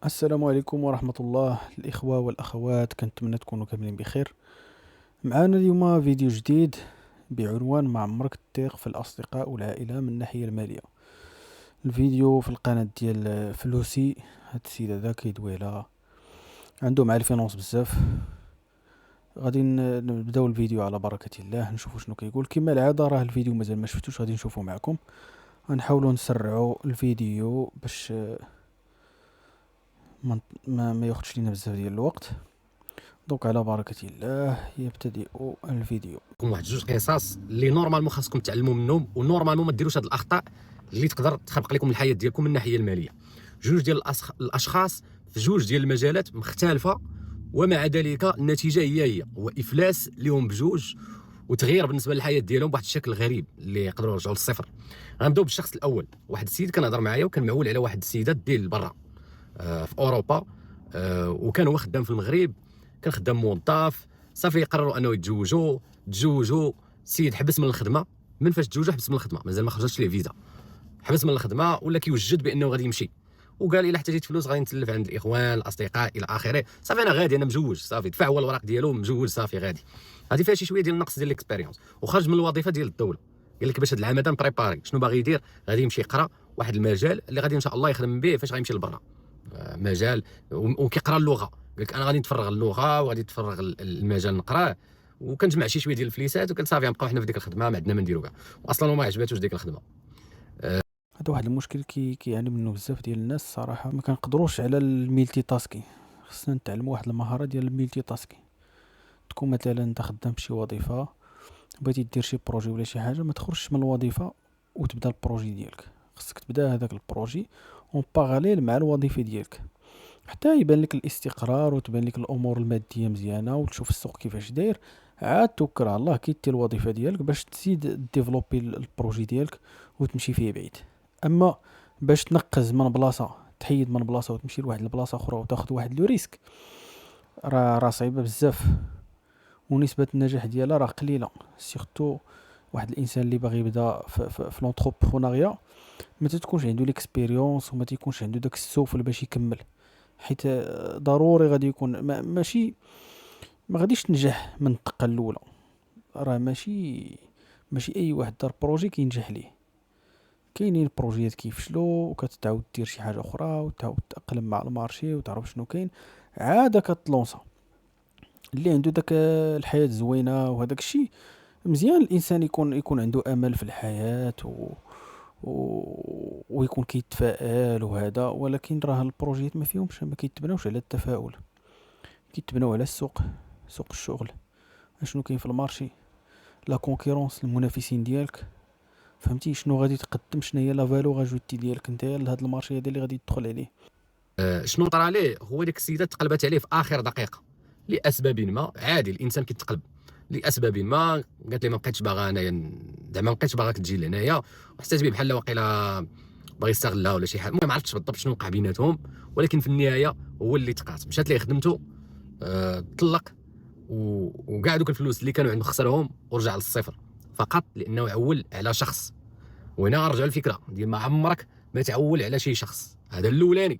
السلام عليكم ورحمة الله الإخوة والأخوات، كنتمنى تكونوا كاملين بخير. معنا اليوم فيديو جديد بعنوان ما عمرك تثيق في الأصدقاء والعائلة من الناحية المالية. الفيديو في القناة ديال فلوسي. هاد السيد هذا كيدوي عنده مع الفينونس بزاف. غادي نبداو الفيديو على بركة الله، نشوفوا شنو كيقول. كما العادة راه الفيديو مازال ما شفتوش، غادي نشوفه معكم. غنحاولوا نسرعوا الفيديو باش ما ياخذش لينا بزاف ديال الوقت. دوك على بركة الله يبتدئ الفيديو. كون واحد جوج قصص اللي نورمالمون خاصكم تعلموا منهم، ونورمالمون ما ديروش هاد الاخطاء اللي تقدر تخربق لكم الحياه ديالكم من الناحيه الماليه. جوج ديال الاشخاص في جوج ديال المجالات مختلفه، ومع ذلك النتيجه هي هو افلاس لهم بجوج، وتغيير بالنسبه للحياه ديالهم بواحد الشكل غريب اللي يقدروا يرجعوا للصفر. غنبداو بالشخص الاول. واحد السيد كان هضر معايا وكان معول على واحد السيده ديال برا في اوروبا، وكان هو خدام في المغرب، كان خدام موظف. صافي قرروا انه تزوجوا. السيد حبس من الخدمه. من فاش تزوجوا حبس من الخدمه، مازال ما خرجتش ليه فيزا. حبس من الخدمه ولا كيوجد بانه غادي يمشي، وقال الا احتاجيت فلوس غادي نتلف عند الاخوان الاصدقاء الى اخره. صافي انا غادي، انا مزوج، صافي دفع هو الوراق ديالو، مزوج، صافي غادي. هذه فيها شي شويه ديال النقص ديال الاكسبيريونس. وخرج من الوظيفه ديال الدوله، قال لك باش هذا العام هذا بريباري شنو باغي يدير. غادي يمشي يقرا واحد المجال اللي غادي ان شاء الله يخدم به فاش غيمشي لبرا. مجال وكيقرا اللغه. قال لك انا غادي نتفرغ اللغه وغادي نتفرغ المجال نقراه، وكنجمع شي شويه ديال الفليسات، وقال صافي غنبقاو حنا في ديك الخدمه ما عندنا ما نديرو كاع. واصلا ما عجباتوش ديك الخدمه. هذا واحد المشكل كيعاني منه بزاف ديال الناس صراحة. ما كنقدروش على الميلتي تاسكين. خصنا نتعلموا واحد المهارة ديال الميلتي تاسكين. تكون مثلا انت خدام في شي وظيفة، بغيتي دير شي بروجي ولا شي حاجة، ما تخرجش من الوظيفة وتبدا البروجي ديالك. خصك تبدا هذاك البروجي اون باراليل مع الوظيفة ديالك، حتى يبان لك الاستقرار وتبان لك الامور الماديه مزيانه وتشوف السوق كيفاش داير. عاد توكل على الله كيتي الوظيفه ديالك باش تزيد ديفلوبي البروجي ديالك وتمشي فيه بعيد. اما باش تنقز من بلاصه، تحيد من بلاصه وتمشي لواحد البلاصه اخرى وتاخذ واحد لو ريسك، راه صعيبه بزاف، ونسبه النجاح ديالها راه قليله. سيرتو واحد الانسان اللي باغي يبدا في لونتربرونيا ما تكونش عنده ليكسبيريونس وما تيكونش عنده داك السوفل باش يكمل، حيت ضروري غادي يكون ما غاديش تنجح من الدقه الاولى. راه ماشي اي واحد دار بروجي كينجح ليه. كاينين بروجيات كيفشلوا وكتعاود دير شي حاجه اخرى وتعاود تاقلم مع المارشي وتعرف شنو كاين، عاد كتلونسا. اللي عنده داك الحياه زوينه وهداك الشيء مزيان. الانسان يكون عنده امل في الحياه ويكون كيتفائل وهذا، ولكن راه البروجيات ما فيهمش، ما كيتبناوش على التفاؤل، كيتبناو على سوق الشغل. شنو كاين في المارشي، لا كونكورونس، المنافسين ديالك. فهمتي شنو غادي تقدم، شنو هي لا فالور اجوتي ديالك انت لهاد المارشي هذا اللي غادي تدخل عليه. شنو طرا ليه هو ديك السيده تقلبت عليه في اخر دقيقه لاسباب ما. عادي الانسان كيتقلب لاسباب ما. قالت لي ما بقيتش باغا انايا، زعما ما بقيتش باغاك تجي لهنايا، وحسيت به بحال واقيلا باغي يستغلها ولا شي حاجه. المهم ما عرفتش بالضبط شنو وقع بيناتهم، ولكن في النهايه هو اللي تقات. مشات ليه خدمته، طلق، وكاع دوك الفلوس اللي كانوا عنده خسرهم ورجع للصفر، فقط لانه عول على شخص. وهنا غنرجعوا للفكره ديال ما عمرك ما تعول على شي شخص. هذا الاولاني.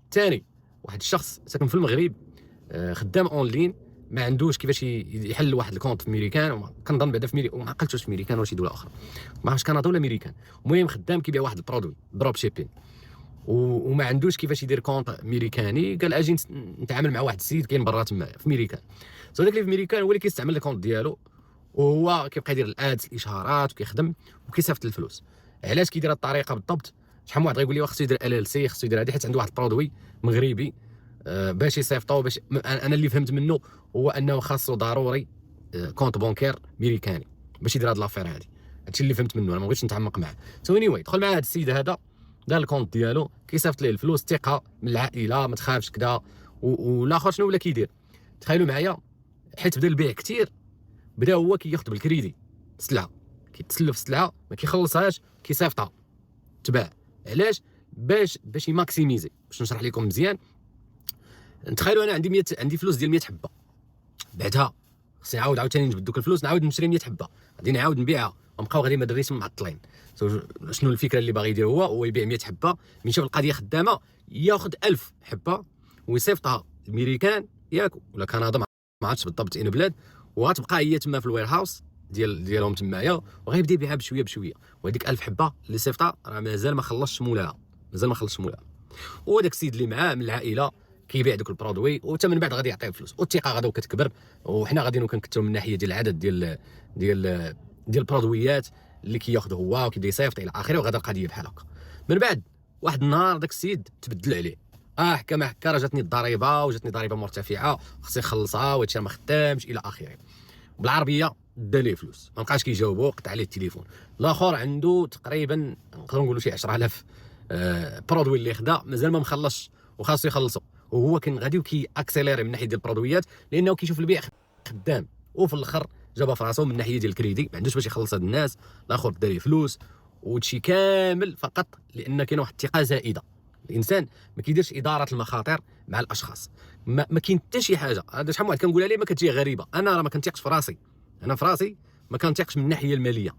الثاني، واحد الشخص ساكن في المغرب، خدام اونلاين، ما عندوش كيفاش يحل واحد الكونت في ميريكان. كنظن بعدا في ميريكان، ما عقلتش واش في ميريكان ولا شي دوله اخرى، ما عرفتش كندا ولا ميريكان. المهم خدام كيبيع واحد البرودوي دروب شيبين، وما عندوش كيفاش يدير كونت ميريكاني. قال اجي نتعامل مع واحد السيد كاين برا تما في ميريكان. سو داك اللي في ميريكان هو اللي كيستعمل الكونت ديالو، وهو كيبقى يدير الادز، الاشهارات، وكيخدم وكيصيفط الفلوس. علاش كيدير هذه الطريقه بالضبط؟ شحال من واحد غيقول لي خصو يدير ال ال سي، خصو يدير هذه حيت عنده واحد البرودوي مغربي باش يصيفطو. باش انا اللي فهمت منه هو انه خاصو ضروري كونت بونكير ميريكاني باش يدير هاد لافير هادي. هادشي اللي فهمت منه، انا ما بغيتش نتعمق معاه. سو اني واي دخل مع هاد السيد هذا، دار الكونت ديالو، كيصيفط ليه الفلوس، ثقه من العائله، ما تخافش كذا. والاخر شنو ولا كيدير؟ تخيلوا معايا، حيت بدا البيع كثير، بدا هو كياخذ بالكريدي السلعه، كيتسلف السلعه ما كيخلصهاش، كيصيفطها تباع. علاش؟ باش يماكسيميزي. باش نشرح لكم مزيان، تخيلوا انا عندي فلوس ديال 100 حبه، بعتها خصني نعاود عاوتاني نجبد دوك الفلوس، نعاود نشري 100 حبه، غادي نعاود نبيعها، ونبقاو غادي مدرسين معطلين. شنو الفكره اللي باغي يدير؟ هو يبيع 100 حبه، من يشوف القضيه خدامه ياخذ 1000 حبه ويصيفطها الميريكان ياك ولا كندا، ما عرفتش بالضبط اين بلاد، وغتبقى هي تما في الوير هاوس ديالهم تمايا، وغيبدا يبيعها بشويه بشويه. وهذيك 1000 حبه اللي صيفطها راه مازال ما خلصش مولاها، وداك السيد اللي معاه من العائله كيبيع دوك البرودوي، وحتى من بعد غادي يعطيه الفلوس، والثقه غادا وكتكبر. وحنا غاديين كنكثروا من ناحيه ديال العدد ديال البرودويات اللي كياخذ هو وكيبدا يصيفط الى اخره، وغادا القضيه بحال هكا. من بعد واحد النهار داك السيد تبدل عليه، حكا ما حكا، راه جاتني الضريبه وجاتني ضريبه مرتفعه خصني نخلصها، وهادشي ما خدامش الى اخره. بالعربيه دا ليه فلوس، ما بقاش كيجاوبو، قطع عليه التليفون. الاخر عنده تقريبا نقدروا نقولوا شي 10000 برودوي اللي خدا مازال ما مخلصش وخاصو يخلصوا، وهو كان غادي وكي اكسيليري من ناحيه ديال البرودويات لانه كيشوف البيع خدام. وفي الاخر جابها في راسو من ناحيه ديال الكريدي، ما عندوش باش يخلص هاد الناس، الاخر دا ليه فلوس، وهادشي كامل فقط لان كاين واحد الثقه زائده. الانسان ما كيديرش اداره المخاطر مع الاشخاص، ما كاين حتى شي حاجه. هذا شحال من واحد كنقولها ليه ما كتجي غريبه، انا راه ما كنتيقش في راسي، انا في راسي ما كنتيقش من الناحيه الماليه.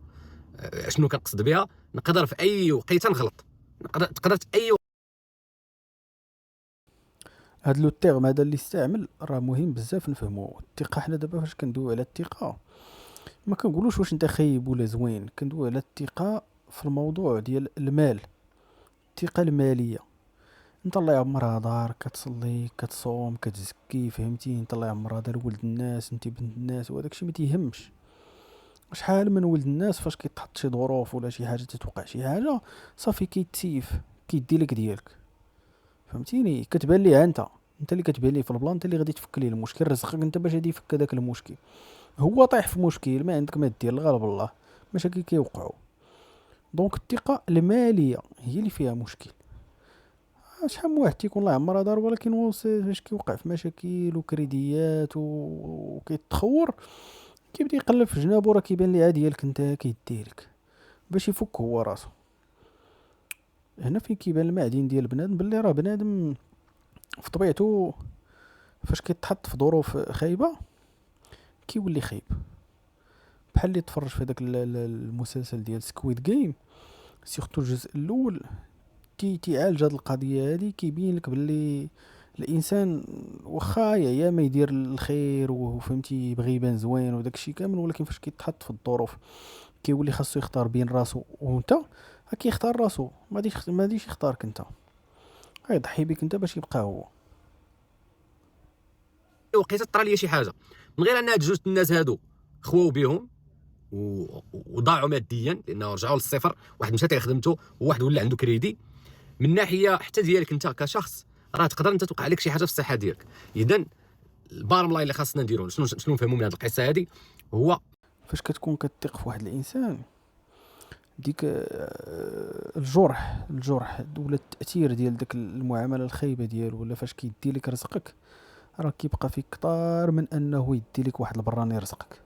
شنو كنقصد بها؟ نقدر في اي وقيته نغلط، تقدر في اي هاد لو تيرم هذا اللي استعمل راه مهم بزاف نفهمو. الثقه، حنا دابا فاش كندويو على الثقه ما كنقولوش واش انت خايب ولا زوين، كندويو على الثقه في الموضوع ديال المال، الثقه الماليه. انت الله يعمرها دار، كتصلي كتصوم كتزكي، فهمتي؟ انت الله يعمرها دار ولد الناس، انت بنت الناس، وهذاك الشيء ما تيهمش. شحال من ولد الناس فاش كيتحط شي ظروف ولا شي حاجه، تتوقع شي حاجه، صافي كيتسيف، كيدي لك ديالك، فهمتيني؟ كتبان ليه انت اللي كتبان ليه في البلان، انت اللي غادي تفك ليه المشكل، رزقك انت باش غادي يفك هذاك المشكل. هو طايح في مشكل ما عندك ما دير، الغالب الله مشاكل كيوقعوا. دونك الثقه الماليه هي اللي فيها مشكل. شحال من واحد تيكون الله يعمرها دار، ولكن هو فاش كيوقع في مشاكل وكريديات وكيتخور، كيبدا يقلب في جنابو، راه كيبان ليه ديالك انت كيديلك باش يفك هو راسو. هنا فين كيبان المعدن ديال بنادم، باللي راه بنادم في طبيعته فاش كيتحط في ظروف خايبه كيولي خايب. بحال اللي تفرج في هذاك المسلسل ديال سكويد جيم، سيرتو الجزء الاول، تيعالج هاد القضيه هادي، كيبين لك باللي الانسان واخا يا ما يدير الخير وفهمتي يبغي يبان زوين وداك الشيء كامل، ولكن فاش كيتحط في الظروف كيولي خاصو يختار بين راسو وانت، كيختار راسو، ما غاديش يختارك انت، غيضحي بك انت باش يبقى هو. وقيته طرا ليا شي حاجه، من غير ان هاد جوج الناس هادو خواو بهم وضاعوا ماديا لانه رجعوا للصفر، واحد مشى خدمته وواحد ولا عنده كريدي. من ناحيه حتى ديالك انت كشخص، راه تقدر انت توقع لك شي حاجه في الصحه ديالك. اذا البارم لاين اللي خاصنا نديرو، شنو نفهموا من هذه القصه هذه، هو فاش كتكون كتثق في واحد الانسان، ديك الجرح ولا التاثير ديال داك المعامله الخايبه ديالو، ولا فاش كيدي لك رزقك، راه كيبقى فيك كتار من انه يدي لك واحد البراني رزقك،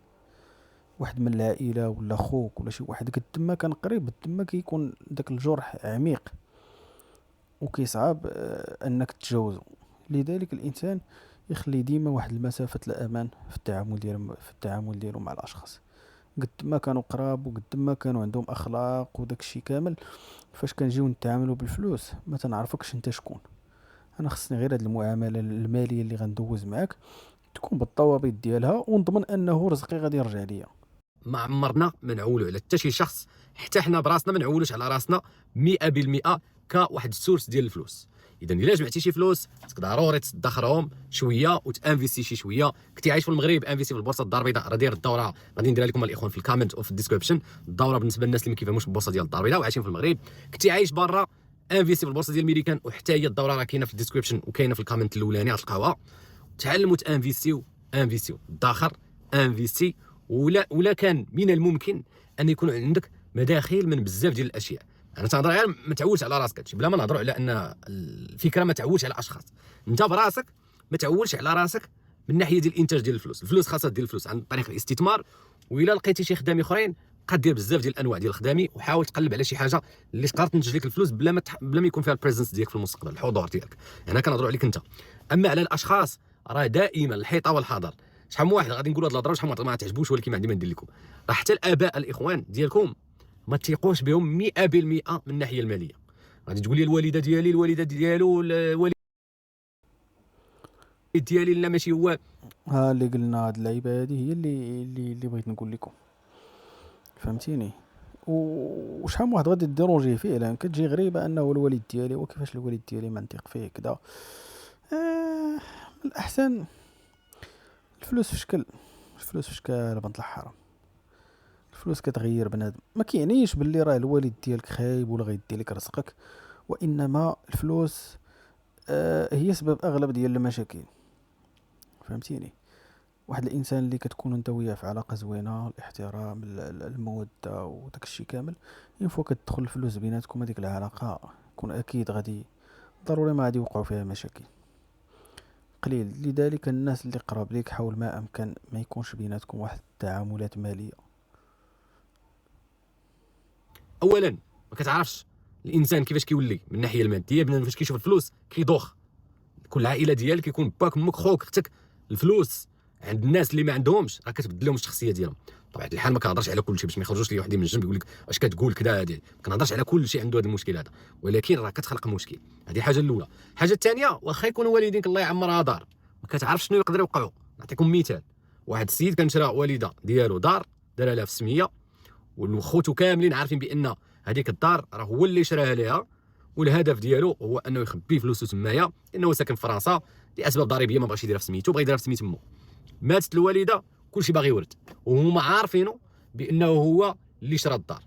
واحد من العائله ولا خوك ولا شي واحد. قد ما كان قريب قد ما كيكون داك الجرح عميق وكيصعب انك تتجاوزه. لذلك الانسان يخلي ديما واحد المسافه الامان في التعامل ديالو مع الاشخاص، قد ما كانوا قراب وقد ما كانوا عندهم اخلاق وداك الشيء كامل. فاش كنجيو نتعاملوا بالفلوس ما تنعرفكش انت شكون. انا خصني غير هاد المعامله الماليه اللي غندوز معاك تكون بالضوابط ديالها، ونضمن انه رزقي غادي يرجع ليا. ما عمرنا ما نعولوا على حتى شي شخص، حتى حنا براسنا ما نعولوش على راسنا 100% كواحد السورس ديال الفلوس. اذا الا جمعتي شي فلوس خصك ضروري تدخرهم شويه وتانفيستي شي شويه. كنتي عايش في المغرب انفيستي في البورصه الدار البيضاء، راه داير الدوره غادي نديرها لكم الاخوان في الكومنت وفي الديسكريبشن، الدوره بالنسبه للناس اللي ما كيفهموش البورصه ديال الدار البيضاء وعايشين في المغرب. كنتي عايش برا انفيستي في البورصه ديال الميريكان، وحتى هي الدوره راه كاينه في الديسكريبشن وكاينه في الكومنت الاولاني غتلقاوها. تعلموا تانفيستيو، داخر انفيستي. ولا كان من الممكن ان يكون عندك مداخيل من بزاف ديال الاشياء. انا تنهضر غير ما تعولش على راسك هادشي، بلا ما نهضروا على ان الفكره ما تعولش على اشخاص. انت براسك ما تعولش على راسك من ناحيه ديال الانتاج ديال الفلوس خاصها دير الفلوس عن طريق الاستثمار. والا لقيتي شي خدامي اخرين قد دير بزاف ديال الانواع ديال الخدامي، وحاول تقلب على شي حاجه اللي تقدر تنتج لك الفلوس بلا ما يكون فيها البريزنس ديالك في المستقبل، الحضور ديالك. هنا كنهضروا عليك انت. اما على الاشخاص راه دائما الحيطه والحذر. شحال من واحد غادي نقولوا هاد الهضره شحال من واحد ما تعجبوش، ولكن ما عندي ما ندير لكم. راه حتى الاباء الاخوان ديالكم ما تيقوش بهم 100% من الناحيه الماليه. غادي تقول لي الوالده ديالي الوالده ديالو ديالي لا ماشي هو. ها اللي قلنا هاد اللعيبه هذه هي اللي بغيت نقول لكم، فهمتيني. وشحال من واحد غادي ديرونجيه فعلا، كتجي غريبه انه الوالد ديالي، وكيفاش الوالد ديالي ما نثق فيه كذا. من الاحسن الفلوس في شكل، الفلوس في شكل بنت الحرام. الفلوس كتغير بنادم، ما كيعنيش باللي راه الوالد ديالك خايب ولا غيدي لك رزقك، وانما الفلوس هي سبب اغلب ديال المشاكل، فهمتيني. واحد الانسان اللي كتكون انت وياه في علاقه زوينه، الاحترام، الموده وداك الشيء كامل، فوا كتدخل الفلوس بيناتكم، هذيك العلاقه كون اكيد غادي ضروري ما غادي يوقعوا فيها مشاكل قليل. لذلك الناس اللي قراب ليك حاول ما امكن ما يكونش بيناتكم واحد التعاملات ماليه. اولا ما كتعرفش الانسان كيفاش كيولي من الناحيه الماديه، بنادم فاش كيشوف الفلوس كيدوخ. كل العائله ديالك كيكون باك، امك، خوك، اختك. الفلوس عند الناس اللي ما عندهمش راه كتبدل لهم الشخصيه ديالهم. طبعا الحال ما كنهضرش على كل شيء باش ما يخرجوش لي وحدين من الجنب يقول لك واش كتقول كذا. هذه ما كنهضرش على كل شيء عنده هذا المشكل هذا، ولكن راه كتخلق مشكل. هذه الحاجه الاولى. الحاجه الثانيه، واخا يكونوا والدينك الله يعمرها دار، ما كتعرفش شنو يقدر يوقعوا. نعطيكم مثال. واحد السيد كان شرا والده ديالو دار، دار لها في السميه، والخوتو كاملين عارفين بان هذيك الدار راه هو اللي شراها لها، والهدف ديالو هو انه يخبي فلوسه تمايا، لانه ساكن في فرنسا لاسباب ضريبيه، ما بغاش يديرها في سميتو، بغا يديرها في سميت امه. ماتت الوالده، كلشي باغي يورد، وهما عارفينه بانه هو اللي شرا الدار.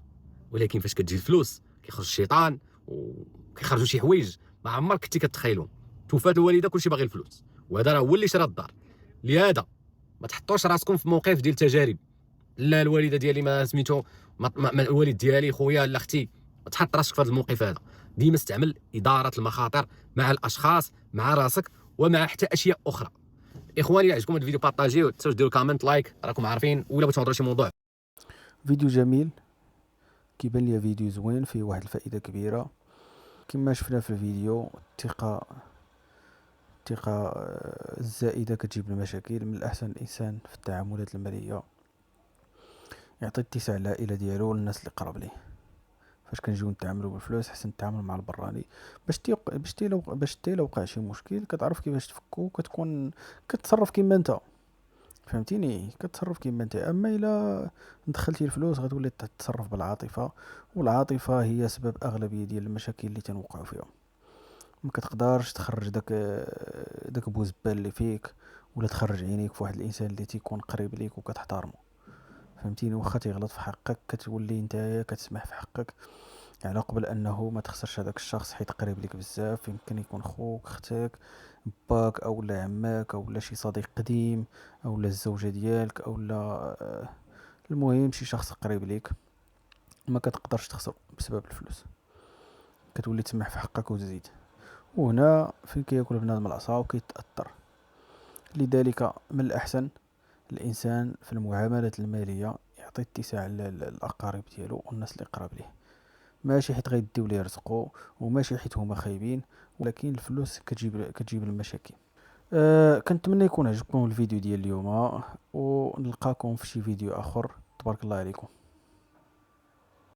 ولكن فاش كتجي الفلوس كيخرج الشيطان وكيخرجوا شي حوايج ما عمرك كنتي كتخيلهم. توفات الوالده، كلشي باغي الفلوس، وهذا راه هو اللي شرا الدار. لهذا ما تحطوش راسكم في موقف ديال تجارب. لا الوالده ديالي ما سميتو، الوالد ديالي، خويا، لا اختي. ما تحط راسك في هذا الموقف هذا. ديما استعمل اداره المخاطر مع الاشخاص، مع راسك، ومع حتى اشياء اخرى. اخواني عجبكم هذا الفيديو بارطاجيو، تنساوش ديروا كومنت، لايك، راكم عارفين. ولا بغيتو نهضروا شي موضوع، فيديو جميل، كيبان لي فيديو زوين فيه واحد الفائده كبيره. كما شفنا في الفيديو، الثقه الزائده كتجيب المشاكل. من الاحسن الانسان في التعاملات الماليه يعطي اتساع العائله ديالو والناس اللي قرب ليه. فاش كنجيو نتعاملوا بالفلوس احسن نتعامل مع البراني، باش تي لو وقع شي مشكل كتعرف كيفاش تفكو، كتكون كتصرف كيما انت، فهمتيني، كتصرف كيما انت. اما الا دخلتي الفلوس غتولي تتصرف بالعاطفه، والعاطفه هي سبب اغلبيه ديال المشاكل اللي تنوقعوا فيها. ما كتقدرش تخرج داك بوزبال اللي فيك، ولا تخرج عينيك في واحد الانسان اللي تيكون قريب ليك وكتحترمه، فهمتيني. واخا تيغلط في حقك كتولي نتايا كتسمح في حقك، على قبل انه ما تخسرش هذاك الشخص حيت قريب لك بزاف. يمكن يكون خوك، اختك، باك، او لا عماك، او لا شي صديق قديم، او لا الزوجه ديالك، او لا المهم شي شخص قريب ليك ما كتقدرش تخسر بسبب الفلوس. كتولي تسمح في حقك وتزيد، وهنا فين كياكل بنادم العصا وكيتاثر. لذلك من الاحسن الانسان في المعاملات الماليه يعطي اتساع للاقارب ديالو والناس اللي قراب ليه، ماشي حيت غيديو ليه رزقو، وماشي حيت هما خايبين، ولكن الفلوس كتجيب المشاكل. كنتمنى يكون عجبكم الفيديو ديال اليوم، ونلقاكم في شي فيديو اخر. تبارك الله عليكم.